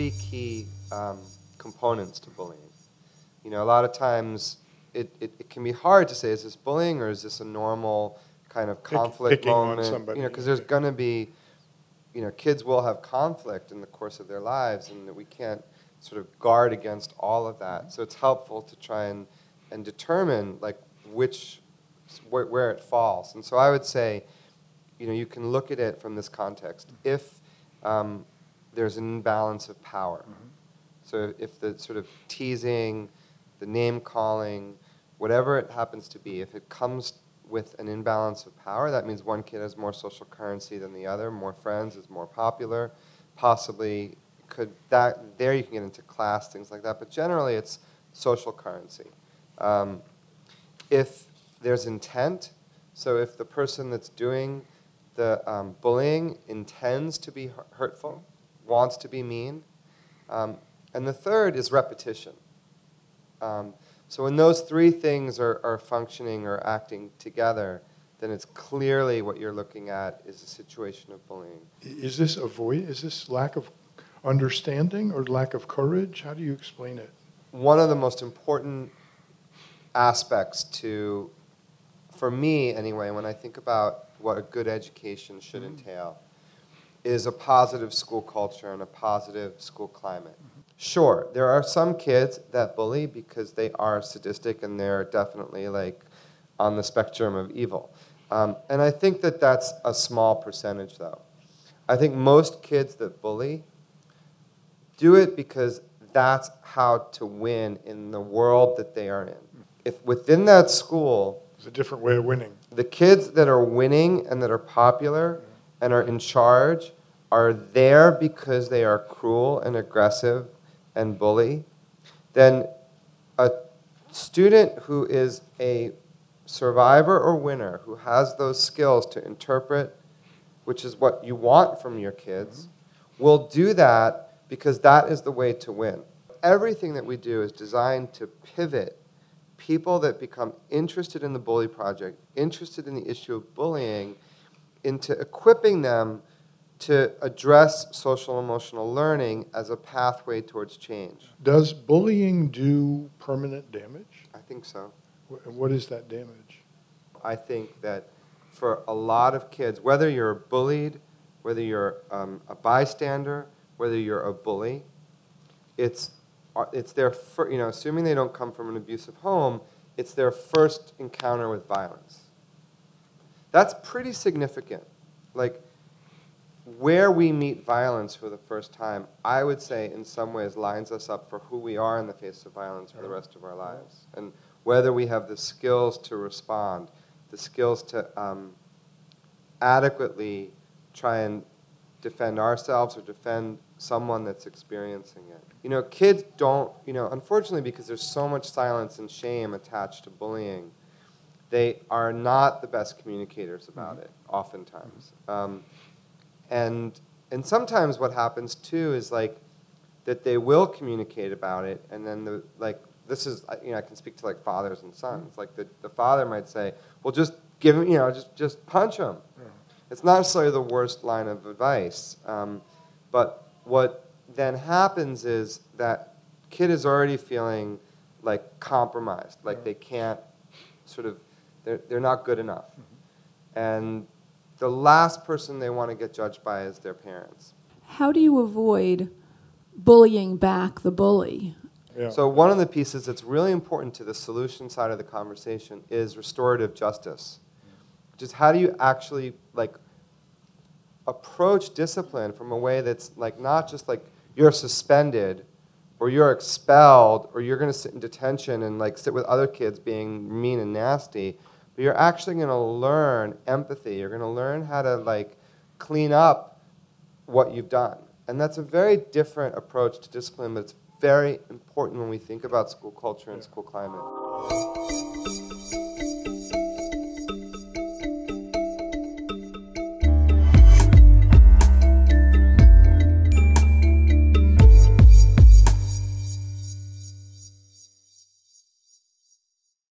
three key components to bullying. You know, a lot of times it can be hard to say, is this bullying or is this a normal kind of conflict moment? On somebody. You know, because there's going to be, you know, kids will have conflict in the course of their lives, and we can't sort of guard against all of that. So it's helpful to try and determine like where it falls. And so I would say, you know, you can look at it from this context. If there's an imbalance of power, so if the sort of teasing, the name calling, whatever it happens to be, if it comes with an imbalance of power, that means one kid has more social currency than the other, more friends, is more popular, possibly there you can get into class, things like that, but generally it's social currency. If there's intent, so if the person that's doing the bullying intends to be hurtful, wants to be mean, and the third is repetition. So when those three things are functioning or acting together, then it's clearly what you're looking at is a situation of bullying. Is this lack of understanding or lack of courage? How do you explain it? One of the most important aspects for me anyway, when I think about what a good education should entail, is a positive school culture and a positive school climate. Sure, there are some kids that bully because they are sadistic and they're definitely like on the spectrum of evil. And I think that that's a small percentage though. I think most kids that bully do it because that's how to win in the world that they are in. If within that school, it's a different way of winning. The kids that are winning and that are popular and are in charge are there because they are cruel and aggressive and bully, then a student who is a survivor or winner, who has those skills to interpret, which is what you want from your kids, will do that because that is the way to win. Everything that we do is designed to pivot people that become interested in the bully project, interested in the issue of bullying, into equipping them to address social and emotional learning as a pathway towards change. Does bullying do permanent damage? I think so. What is that damage? I think that for a lot of kids, whether you're bullied, whether you're a bystander, whether you're a bully, it's their assuming they don't come from an abusive home, it's their first encounter with violence. That's pretty significant. Like, where we meet violence for the first time, I would say in some ways lines us up for who we are in the face of violence for the rest of our lives. And whether we have the skills to respond, the skills to adequately try and defend ourselves or defend someone that's experiencing it. You know, kids don't, unfortunately, because there's so much silence and shame attached to bullying, they are not the best communicators about it, oftentimes. And sometimes what happens too is like that they will communicate about it, and then this is, I can speak to like fathers and sons. Like the father might say, well, just give him, just punch him. It's not necessarily the worst line of advice, but what then happens is that kid is already feeling like compromised, like they can't they're not good enough. And the last person they want to get judged by is their parents. How do you avoid bullying back the bully? Yeah. So one of the pieces that's really important to the solution side of the conversation is restorative justice. Just how do you actually approach discipline from a way that's not just like you're suspended or you're expelled or you're going to sit in detention and sit with other kids being mean and nasty, but you're actually going to learn empathy. You're going to learn how to clean up what you've done. And that's a very different approach to discipline, but it's very important when we think about school culture and school climate.